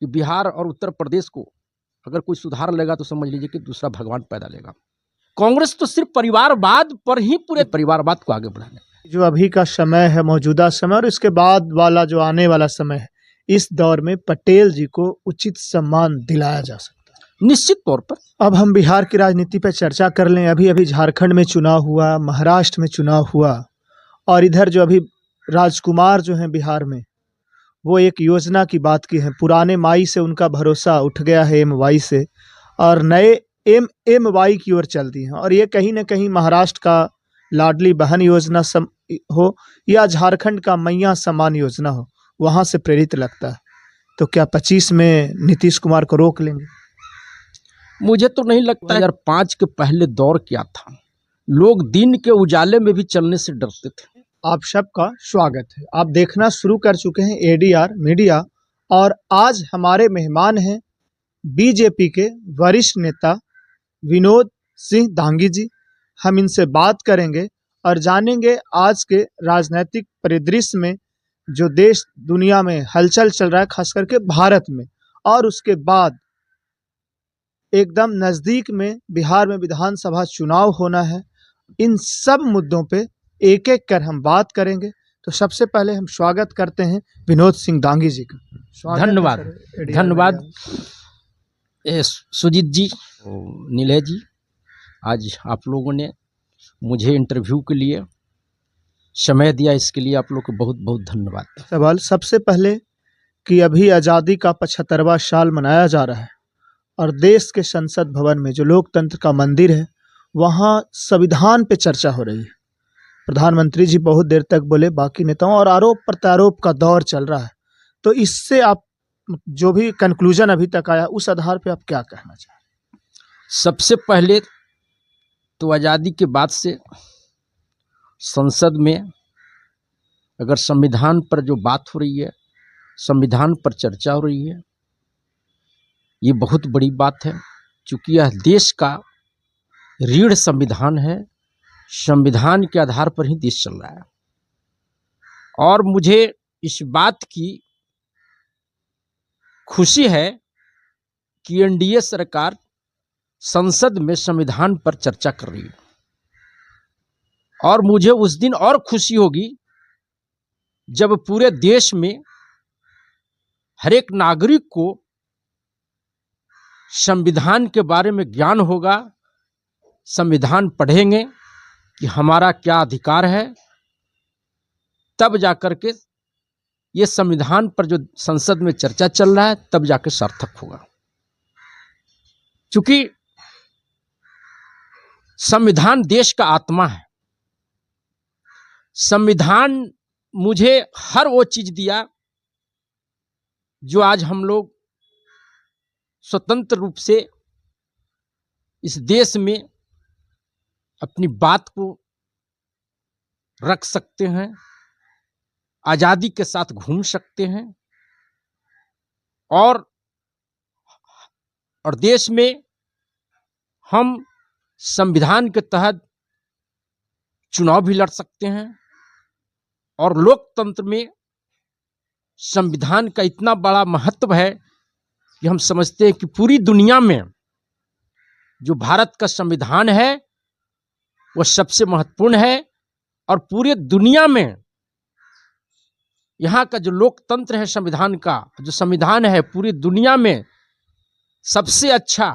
कि बिहार और उत्तर प्रदेश को अगर कोई सुधार लेगा तो समझ लीजिए कि दूसरा भगवान पैदा लेगा। कांग्रेस तो सिर्फ परिवारवाद पर ही पूरे परिवारवाद को आगे बढ़ाने। जो अभी का समय है, मौजूदा समय, और इसके बाद वाला जो आने वाला समय है, इस दौर में पटेल जी को उचित सम्मान दिलाया जा सकता है निश्चित तौर पर। अब हम बिहार की राजनीति पर चर्चा कर लें। अभी अभी झारखंड में चुनाव हुआ, महाराष्ट्र में चुनाव हुआ, और इधर जो अभी राजकुमार जो हैं बिहार में, वो एक योजना की बात की है। पुराने माई से उनका भरोसा उठ गया है, MY से, और नए MY की ओर चल दी हैं। और ये कहीं ना कहीं महाराष्ट्र का लाडली बहन योजना हो या झारखंड का मैया सम्मान योजना हो, वहाँ से प्रेरित लगता है। तो क्या 25 में नीतीश कुमार को रोक लेंगे? मुझे तो नहीं लगता। 2005 के पहले दौर क्या था, लोग दिन के उजाले में भी चलने से डरते थे। आप सबका स्वागत है। आप देखना शुरू कर चुके हैं ADR मीडिया, और आज हमारे मेहमान हैं BJP के वरिष्ठ नेता विनोद सिंह दांगी जी। हम इनसे बात करेंगे और जानेंगे आज के राजनीतिक परिदृश्य में जो देश दुनिया में हलचल चल रहा है, खास करके भारत में, और उसके बाद एकदम नज़दीक में बिहार में विधानसभा चुनाव होना है। इन सब मुद्दों पे एक एक कर हम बात करेंगे। तो सबसे पहले हम स्वागत करते हैं विनोद सिंह दांगी जी का। धन्यवाद। धन्यवाद सुजीत जी, नीले जी, आज आप लोगों ने मुझे इंटरव्यू के लिए समय दिया, इसके लिए आप लोग को बहुत बहुत धन्यवाद। सवाल सबसे पहले कि अभी आज़ादी का 75वां साल मनाया जा रहा है, और देश के संसद भवन में जो लोकतंत्र का मंदिर है, वहाँ संविधान पे चर्चा हो रही है। प्रधानमंत्री जी बहुत देर तक बोले, बाकी नेताओं, और आरोप प्रत्यारोप का दौर चल रहा है। तो इससे आप जो भी कंक्लूजन अभी तक आया, उस आधार पे आप क्या कहना चाहें? सबसे पहले तो आज़ादी के बाद से संसद में अगर संविधान पर जो बात हो रही है, संविधान पर चर्चा हो रही है, ये बहुत बड़ी बात है। क्योंकि यह देश का रीढ़ संविधान है, संविधान के आधार पर ही देश चल रहा है। और मुझे इस बात की खुशी है कि NDA सरकार संसद में संविधान पर चर्चा कर रही है, और मुझे उस दिन और खुशी होगी जब पूरे देश में हर एक नागरिक को संविधान के बारे में ज्ञान होगा, संविधान पढ़ेंगे कि हमारा क्या अधिकार है, तब जाकर के ये संविधान पर जो संसद में चर्चा चल रहा है, तब जाकर सार्थक होगा। क्योंकि संविधान देश का आत्मा है। संविधान मुझे हर वो चीज दिया जो आज हम लोग स्वतंत्र रूप से इस देश में अपनी बात को रख सकते हैं, आज़ादी के साथ घूम सकते हैं, और देश में हम संविधान के तहत चुनाव भी लड़ सकते हैं। और लोकतंत्र में संविधान का इतना बड़ा महत्व है कि हम समझते हैं कि पूरी दुनिया में जो भारत का संविधान है वो सबसे महत्वपूर्ण है, और पूरे दुनिया में यहाँ का जो लोकतंत्र है, संविधान का जो संविधान है, पूरी दुनिया में सबसे अच्छा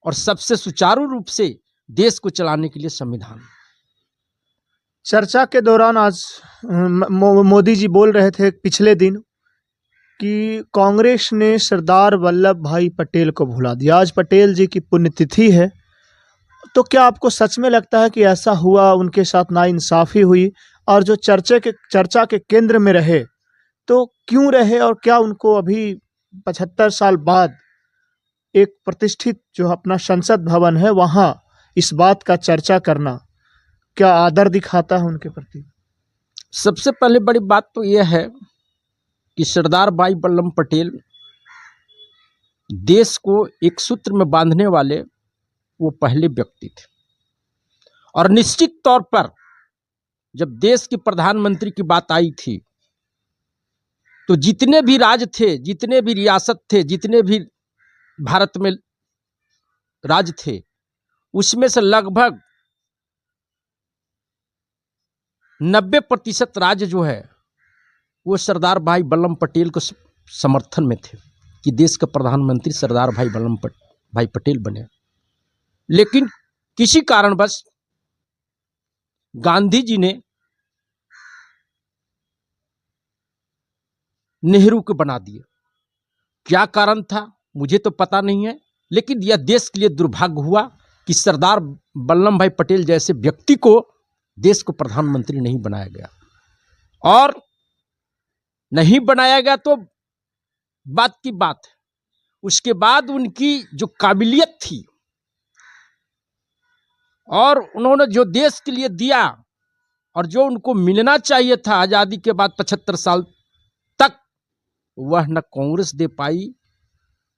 और सबसे सुचारू रूप से देश को चलाने के लिए संविधान। चर्चा के दौरान आज मोदी जी बोल रहे थे पिछले दिन कि कांग्रेस ने सरदार वल्लभ भाई पटेल को भुला दिया। आज पटेल जी की पुण्यतिथि है, तो क्या आपको सच में लगता है कि ऐसा हुआ, उनके साथ नाइंसाफी हुई? और जो चर्चा के केंद्र में रहे तो क्यों रहे, और क्या उनको अभी 75 साल बाद एक प्रतिष्ठित जो अपना संसद भवन है, वहाँ इस बात का चर्चा करना क्या आदर दिखाता है उनके प्रति? सबसे पहले बड़ी बात तो यह है कि सरदार भाई वल्लभ पटेल देश को एक सूत्र में बांधने वाले वो पहले व्यक्ति थे। और निश्चित तौर पर जब देश के प्रधानमंत्री की बात आई थी तो जितने भी राज्य थे, जितने भी रियासत थे, जितने भी भारत में राज्य थे, उसमें से लगभग 90% राज्य जो है वो सरदार भाई वल्लभ पटेल को समर्थन में थे कि देश का प्रधानमंत्री सरदार भाई वल्लभ भाई पटेल बने। लेकिन किसी कारणवश गांधी जी ने नेहरू को बना दिया। क्या कारण था मुझे तो पता नहीं है, लेकिन यह देश के लिए दुर्भाग्य हुआ कि सरदार वल्लभ भाई पटेल जैसे व्यक्ति को देश को प्रधानमंत्री नहीं बनाया गया। और नहीं बनाया गया तो बात की बात है, उसके बाद उनकी जो काबिलियत थी और उन्होंने जो देश के लिए दिया और जो उनको मिलना चाहिए था आज़ादी के बाद 75 साल तक, वह न कांग्रेस दे पाई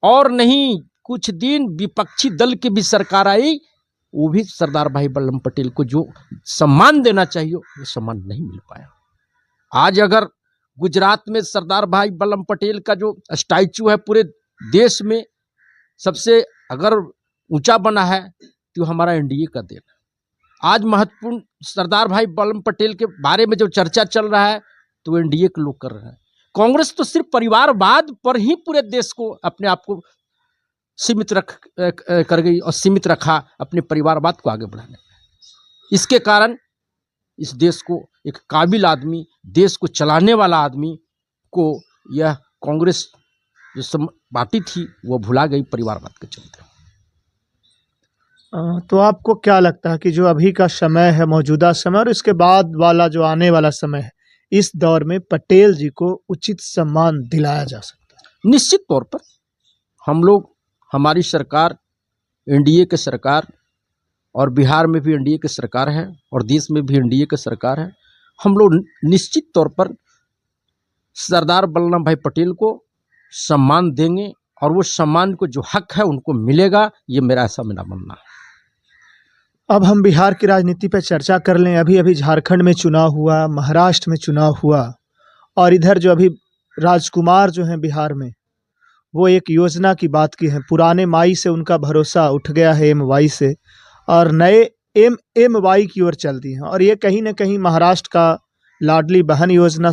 और नहीं कुछ दिन विपक्षी दल की भी सरकार आई, वो भी सरदार भाई वल्लभ पटेल को जो सम्मान देना चाहिए वो सम्मान नहीं मिल पाया। आज अगर गुजरात में सरदार भाई वल्लभ पटेल का जो स्टैचू है पूरे देश में सबसे अगर ऊंचा बना है तो हमारा एनडीए का देन है। आज महत्वपूर्ण सरदार भाई वल्लभ पटेल के बारे में जो चर्चा चल रहा है तो एनडीए के लोग कर रहे हैं। कांग्रेस तो सिर्फ परिवारवाद पर ही पूरे देश को अपने आप को सीमित कर गई और सीमित रखा अपने परिवारवाद को आगे बढ़ाने। इसके कारण इस देश को एक काबिल आदमी, देश को चलाने वाला आदमी को यह कांग्रेस जो पार्टी थी वो भुला गई परिवारवाद के चलते। तो आपको क्या लगता है कि जो अभी का समय है, मौजूदा समय और इसके बाद वाला जो आने वाला समय है, इस दौर में पटेल जी को उचित सम्मान दिलाया जा सकता है? निश्चित तौर पर हम लोग, हमारी सरकार, एनडीए की सरकार, और बिहार में भी एनडीए की सरकार है और देश में भी एनडीए की सरकार है, हम लोग निश्चित तौर पर सरदार वल्लभ भाई पटेल को सम्मान देंगे और वो सम्मान को जो हक है उनको मिलेगा, ये मेरा मानना है। अब हम बिहार की राजनीति पर चर्चा कर लें। अभी अभी झारखंड में चुनाव हुआ, महाराष्ट्र में चुनाव हुआ और इधर जो अभी राजकुमार जो हैं बिहार में, वो एक योजना की बात की है। पुराने माई से उनका भरोसा उठ गया है एम से और नए एम वाई की ओर चल दी हैं। और ये कहीं ना कहीं महाराष्ट्र का लाडली बहन योजना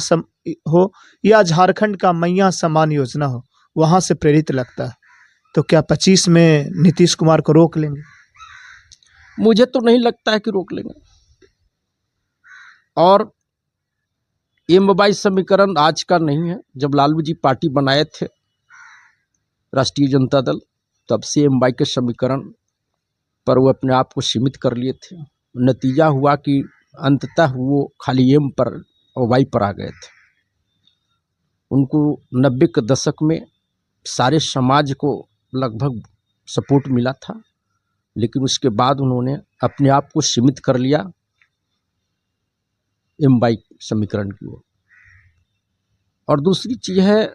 हो या झारखंड का मैया सम्मान योजना हो, वहाँ से प्रेरित लगता है। तो क्या 25 में नीतीश कुमार को रोक लेंगे? मुझे तो नहीं लगता है कि रोक लेंगे। और एम वाई समीकरण आज का नहीं है। जब लालू जी पार्टी बनाए थे राष्ट्रीय जनता दल, तब से एम वाई के समीकरण पर वो अपने आप को सीमित कर लिए थे। नतीजा हुआ कि अंततः वो खाली एम पर और वाई पर आ गए थे। उनको 90 के दशक में सारे समाज को लगभग सपोर्ट मिला था, लेकिन उसके बाद उन्होंने अपने आप को सीमित कर लिया एम वाई समीकरण की ओर। और दूसरी चीज है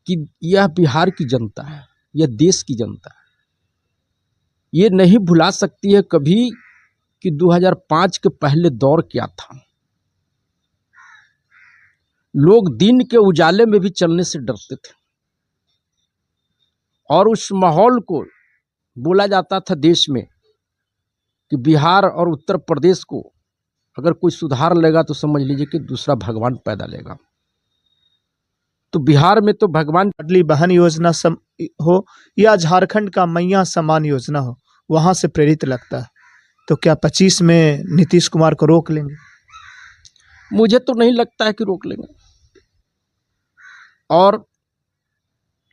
कि यह बिहार की जनता है, यह देश की जनता है, ये नहीं भुला सकती है कभी कि 2005 के पहले दौर क्या था। लोग दिन के उजाले में भी चलने से डरते थे और उस माहौल को बोला जाता था देश में कि बिहार और उत्तर प्रदेश को अगर कोई सुधार लेगा तो समझ लीजिए कि दूसरा भगवान पैदा लेगा। तो बिहार में तो भगवान लाडली बहन योजना हो या झारखंड का मैया सम्मान योजना हो, वहाँ से प्रेरित लगता है। तो क्या 25 में नीतीश कुमार को रोक लेंगे? मुझे तो नहीं लगता है कि रोक लेंगे। और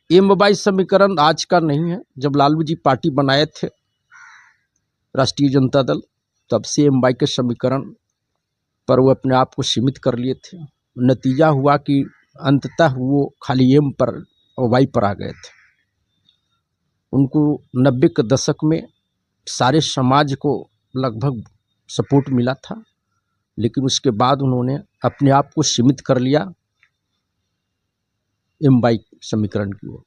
एम वाई समीकरण आज का नहीं है। जब लालू जी पार्टी बनाए थे राष्ट्रीय जनता दल, तब से एम वाई के समीकरण पर वो अपने आप को सीमित कर लिए थे। नतीजा हुआ कि अंततः वो खाली एम पर और वाई पर आ गए थे। उनको 90 के दशक में सारे समाज को लगभग सपोर्ट मिला था, लेकिन उसके बाद उन्होंने अपने आप को सीमित कर लिया एम वाई समीकरण की ओर।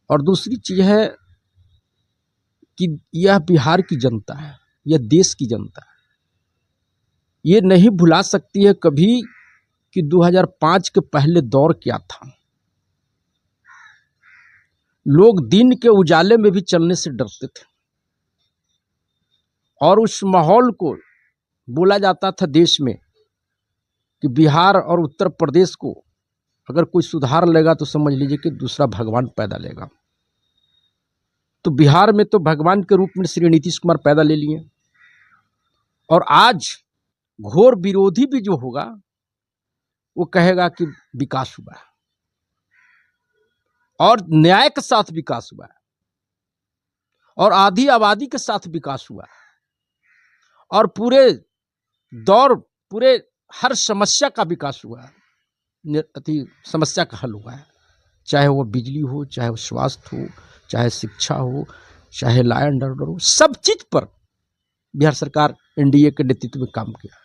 और दूसरी चीज है कि यह बिहार की जनता है, यह देश की जनता है, ये नहीं भुला सकती है कभी कि 2005 के पहले दौर क्या था। लोग दिन के उजाले में भी चलने से डरते थे और उस माहौल को बोला जाता था देश में कि बिहार और उत्तर प्रदेश को अगर कोई सुधार लेगा तो समझ लीजिए कि दूसरा भगवान पैदा लेगा। तो बिहार में तो भगवान के रूप में श्री नीतीश कुमार पैदा ले लिए और आज घोर विरोधी भी जो होगा वो कहेगा कि विकास हुआ है और न्याय के साथ विकास हुआ है और आधी आबादी के साथ विकास हुआ है और पूरे हर समस्या का विकास हुआ है, समस्या का हल हुआ है, चाहे वो बिजली हो, चाहे वो स्वास्थ्य हो, चाहे शिक्षा हो, चाहे लॉ एंड ऑर्डर हो, सब चीज पर बिहार सरकार एनडीए के नेतृत्व में काम किया।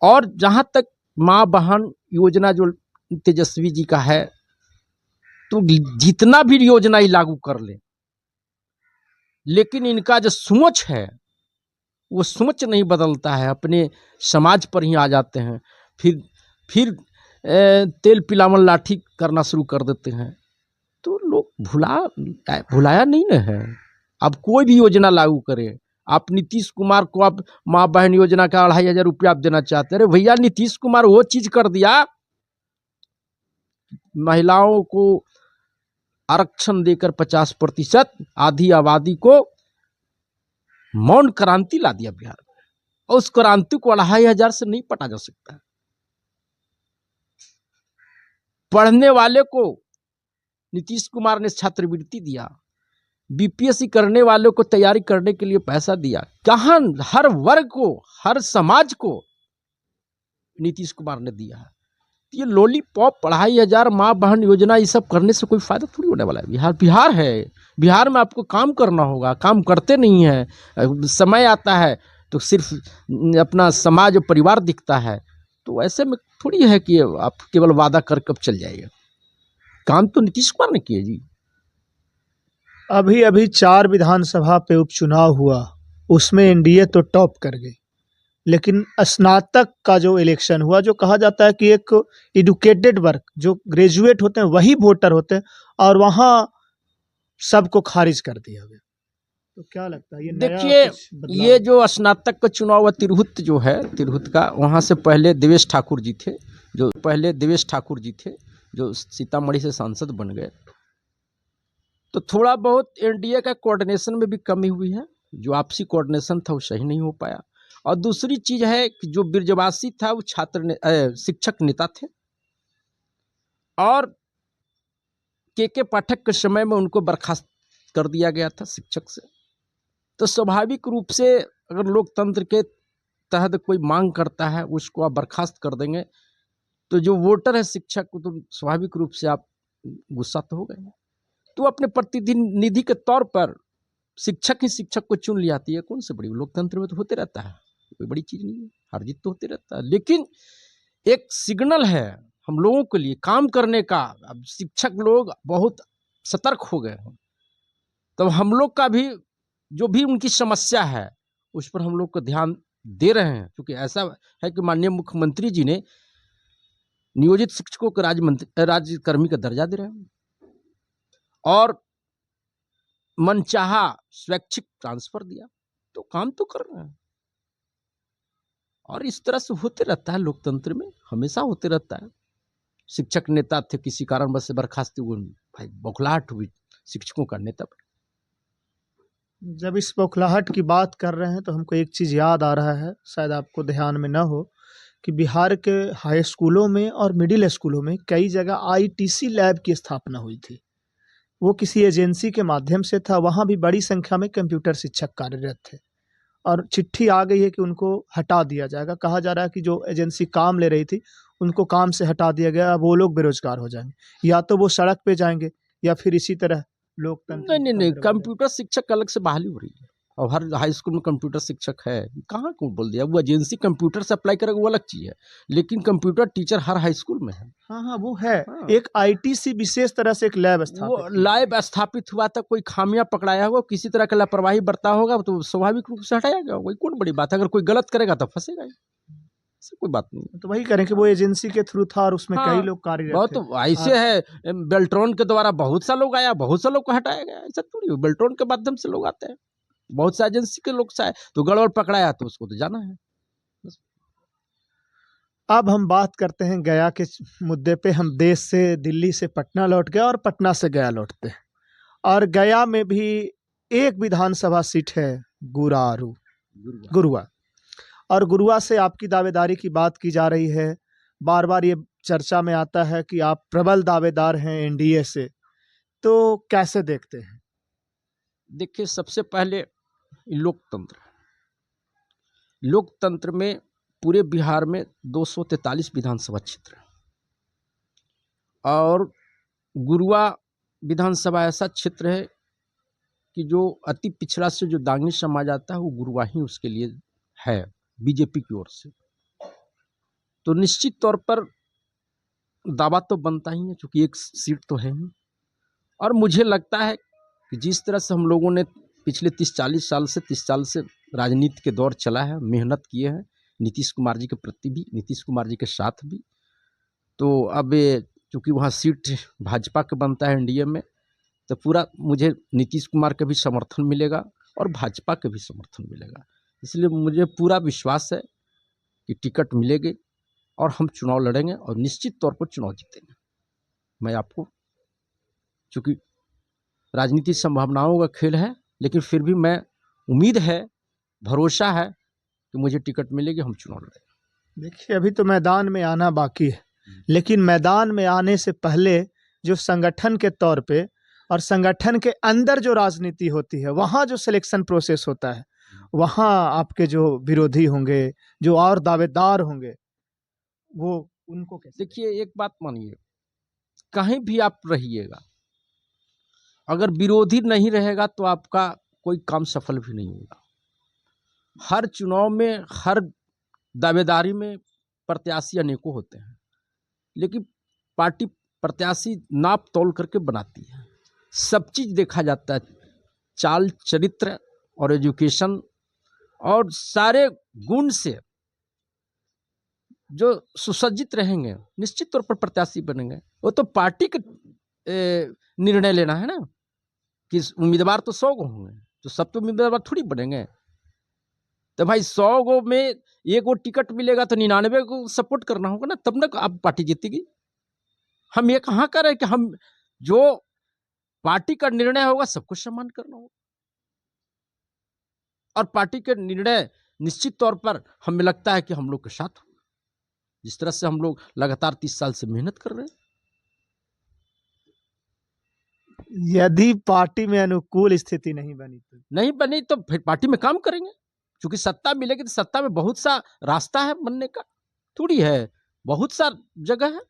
और जहां तक माँ बहन योजना जो तेजस्वी जी का है, तो जितना भी योजना ही लागू कर ले, लेकिन इनका जो सोच है वो सोच नहीं बदलता है, अपने समाज पर ही आ जाते हैं, फिर तेल पिलावन लाठी करना शुरू कर देते हैं। तो लोग भुलाया नहीं ना है। अब कोई भी योजना लागू करे, आप नीतीश कुमार को आप माँ बहन योजना का 2,500 रुपया आप देना चाहते हैं, अरे भैया नीतीश कुमार वो चीज कर दिया, महिलाओं को आरक्षण देकर 50% आधी आबादी को मौन क्रांति ला दिया बिहार में, और उस क्रांति को 2,500 से नहीं पटा जा सकता। पढ़ने वाले को नीतीश कुमार ने छात्रवृत्ति दिया, बीपीएससी करने वालों को तैयारी करने के लिए पैसा दिया, कहां हर वर्ग को, हर समाज को नीतीश कुमार ने दिया है। ये लॉलीपॉप 2,500 माँ बहन योजना ये सब करने से कोई फायदा थोड़ी होने वाला है। बिहार है, बिहार में आपको काम करना होगा, काम करते नहीं है, समय आता है तो सिर्फ अपना समाज और परिवार दिखता है। तो ऐसे में थोड़ी है कि आप केवल वादा कर कब चल जाइए। काम तो नीतीश कुमार ने किए जी। अभी अभी 4 विधानसभा पे उपचुनाव हुआ, उसमें एनडीए तो टॉप कर गई, लेकिन स्नातक का जो इलेक्शन हुआ, जो कहा जाता है कि एक एडुकेटेड वर्ग जो ग्रेजुएट होते हैं वही वोटर होते हैं, और वहां सबको खारिज कर दिया गया। तो क्या लगता है ये नया देखिए, कुछ बदलाव? ये जो स्नातक का चुनाव हुआ तिरहुत जो है, तिरहुत का, वहां से पहले देवेश ठाकुर जी थे, जो सीतामढ़ी से सांसद बन गए। तो थोड़ा बहुत एनडीए का कोऑर्डिनेशन में भी कमी हुई है, जो आपसी कोऑर्डिनेशन था वो सही नहीं हो पाया। और दूसरी चीज है कि जो ब्रजवासी था वो शिक्षक नेता थे, और के पाठक के समय में उनको बर्खास्त कर दिया गया था शिक्षक से। तो स्वाभाविक रूप से अगर लोकतंत्र के तहत कोई मांग करता है उसको आप बर्खास्त कर देंगे, तो जो वोटर है शिक्षक को, तो स्वाभाविक रूप से आप गुस्सा तो हो गए। तो अपने प्रतिनिधि के तौर पर शिक्षक ही शिक्षक को चुन लिया, है कौन से बड़ी, लोकतंत्र में तो होते रहता है, कोई बड़ी चीज नहीं है, हार जीत तो होते रहता है। लेकिन एक सिग्नल है हम लोगों के लिए काम करने का। अब शिक्षक लोग बहुत सतर्क हो गए हैं, तो हम लोग का भी जो भी उनकी समस्या है उस पर हम लोग को ध्यान दे रहे हैं, क्योंकि ऐसा है कि माननीय मुख्यमंत्री जी ने नियोजित शिक्षकों को राज्यकर्मी का दर्जा दे रहे हैं और मनचाहा स्वैच्छिक ट्रांसफर दिया, तो काम तो कर रहे हैं। और इस तरह से होते रहता है, लोकतंत्र में हमेशा होते रहता है। शिक्षक नेता थे, किसी कारणवश से बर्खास्त हुए, भाई बौखलाहट हुई शिक्षकों का नेता पर। जब इस बौखलाहट की बात कर रहे हैं तो हमको एक चीज़ याद आ रहा है, शायद आपको ध्यान में न हो, कि बिहार के हाई स्कूलों में और मिडिल स्कूलों में कई जगह आईटीसी लैब की स्थापना हुई थी। वो किसी एजेंसी के माध्यम से था, वहाँ भी बड़ी संख्या में कंप्यूटर शिक्षक कार्यरत थे, और चिट्ठी आ गई है कि उनको हटा दिया जाएगा। कहा जा रहा है कि जो एजेंसी काम ले रही थी उनको काम से हटा दिया गया, अब वो लोग बेरोजगार हो जाएंगे, या तो वो सड़क पे जाएंगे या फिर इसी तरह लोकतंत्र। नहीं, कंप्यूटर शिक्षक अलग से बहाली हो रही है, और हर हाई स्कूल में कंप्यूटर शिक्षक है। कहाँ को बोल दिया, वो एजेंसी कंप्यूटर से अप्लाई करेगा वो अलग चीज है, लेकिन कंप्यूटर टीचर हर हाई स्कूल में है। हाँ, वो है। हाँ। एक आईटीसी विशेष तरह से एक लैब वो स्थापित लैब स्थापित हुआ था, कोई खामियां पकड़ाया होगा, किसी तरह का लापरवाही बरता होगा, तो स्वाभाविक रूप से हटाया गया, वही कौन बड़ी बात है। अगर कोई गलत करेगा तो फंसेगा ही। ऐसा कोई बात नहीं। तो वही करें कि वो एजेंसी के थ्रू था और उसमें हाँ, कई लोग कार्यरत बहुत थे। तो ऐसे है, बेल्ट्रॉन के द्वारा बहुत सा लोग आया, बहुत सा लोग को हटाया गया, ऐसा थोड़ी है। बेल्ट्रॉन के माध्यम से लोग आते हैं, बहुत सा एजेंसी के लोग से आए, तो गड़बड़ पकड़ाया तो उसको तो जाना है। अब हम बात करते हैं गया के मुद्दे पे। हम देश से, दिल्ली से पटना लौट गए और पटना से गया लौटते हैं, और गया में भी एक विधानसभा सीट है गुरारू, गुरुआ। और गुरुआ से आपकी दावेदारी की बात की जा रही है। बार बार ये चर्चा में आता है कि आप प्रबल दावेदार हैं एनडीए से, तो कैसे देखते हैं? देखिए, सबसे पहले लोकतंत्र, लोकतंत्र में पूरे बिहार में 243 विधानसभा क्षेत्र है, और गुरुआ विधानसभा ऐसा क्षेत्र है कि जो अति पिछड़ा से जो दांगी समाज आता है, वो गुरुआ ही उसके लिए है, बीजेपी की ओर से। तो निश्चित तौर पर दावा तो बनता ही है, क्योंकि एक सीट तो है ही। और मुझे लगता है कि जिस तरह से हम लोगों ने पिछले 30-40 साल से राजनीति के दौर चला है, मेहनत किए हैं, नीतीश कुमार जी के प्रति भी, नीतीश कुमार जी के साथ भी, तो अब चूँकि वहाँ सीट भाजपा का बनता है एनडीए में, तो पूरा मुझे नीतीश कुमार का भी समर्थन मिलेगा और भाजपा का भी समर्थन मिलेगा। इसलिए मुझे पूरा विश्वास है कि टिकट मिलेगी और हम चुनाव लड़ेंगे और निश्चित तौर पर चुनाव जीतेंगे। मैं आपको, चूँकि राजनीति संभावनाओं का खेल है, लेकिन फिर भी मैं, उम्मीद है, भरोसा है कि मुझे टिकट मिलेगी, हम चुनाव लड़ेंगे। देखिए, अभी तो मैदान में आना बाकी है, लेकिन मैदान में आने से पहले जो संगठन के तौर पे और संगठन के अंदर जो राजनीति होती है, वहाँ जो सिलेक्शन प्रोसेस होता है, वहाँ आपके जो विरोधी होंगे, जो और दावेदार होंगे, वो उनको कैसे? देखिए, एक बात मानिए, कहीं भी आप रहिएगा, अगर विरोधी नहीं रहेगा तो आपका कोई काम सफल भी नहीं होगा। हर चुनाव में, हर दावेदारी में प्रत्याशी अनेकों होते हैं, लेकिन पार्टी प्रत्याशी नाप तोल करके बनाती है। सब चीज़ देखा जाता है, चाल चरित्र और एजुकेशन और सारे गुण से जो सुसज्जित रहेंगे, निश्चित तौर पर प्रत्याशी बनेंगे। वो तो पार्टी के निर्णय लेना है ना, कि उम्मीदवार तो 100 गो होंगे, तो सब तो उम्मीदवार थोड़ी बनेंगे। तो भाई 100 गो में 1 गो टिकट मिलेगा तो 99 को सपोर्ट करना होगा ना, तब ना आप पार्टी जीतेगी। हम ये कहाँ कर रहे हैं कि हम, जो पार्टी का निर्णय होगा सबको सम्मान करना होगा, और पार्टी के निर्णय निश्चित तौर पर हमें लगता है कि हम लोग के साथ होगा, जिस तरह से हम लोग लगातार 30 साल से मेहनत कर रहे हैं। यदि पार्टी में अनुकूल स्थिति नहीं बनी तो फिर पार्टी में काम करेंगे, क्योंकि सत्ता मिलेगी तो सत्ता में बहुत सा रास्ता है बनने का, थोड़ी है, बहुत सा जगह है।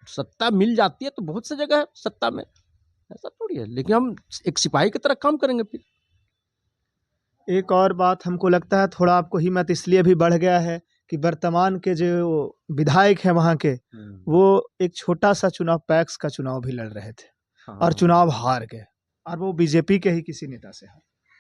सत्ता मिल जाती है तो बहुत सी जगह है सत्ता में, ऐसा थोड़ी है। लेकिन हम एक सिपाही की तरह काम करेंगे। फिर एक और बात हमको लगता है, थोड़ा आपको हिम्मत इसलिए भी बढ़ गया है कि वर्तमान के जो विधायक हैं वहाँ के, वो एक छोटा सा चुनाव, पैक्स का चुनाव भी लड़ रहे थे और चुनाव हार गए, और वो बीजेपी के ही किसी नेता से हारे।